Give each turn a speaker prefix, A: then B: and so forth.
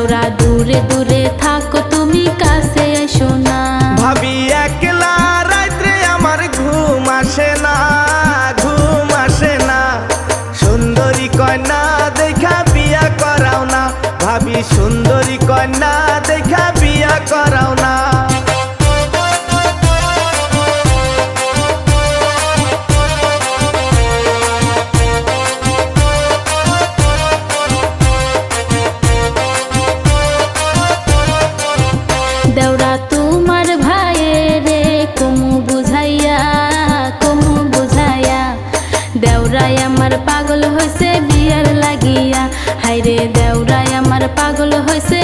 A: দেওরা দূরে দূরে থাকো তুমি কাছে এসো না।
B: ভাবি একলা রাত্রে আমার ঘুম আসে না, ঘুম আসে না। সুন্দরী কন্যা দেখা বিয়া করাও না, ভাবি সুন্দরী কন্যা দেখা বিয়া করাও না।
A: দেওরা তোমার ভাইয়েরে কমু বুঝাইয়া, কমু বুঝাইয়া। দেওরাই আমার পাগল হইছে বিয়ার লাগিয়া, হাইরে দেওরাই আমার পাগল হইছে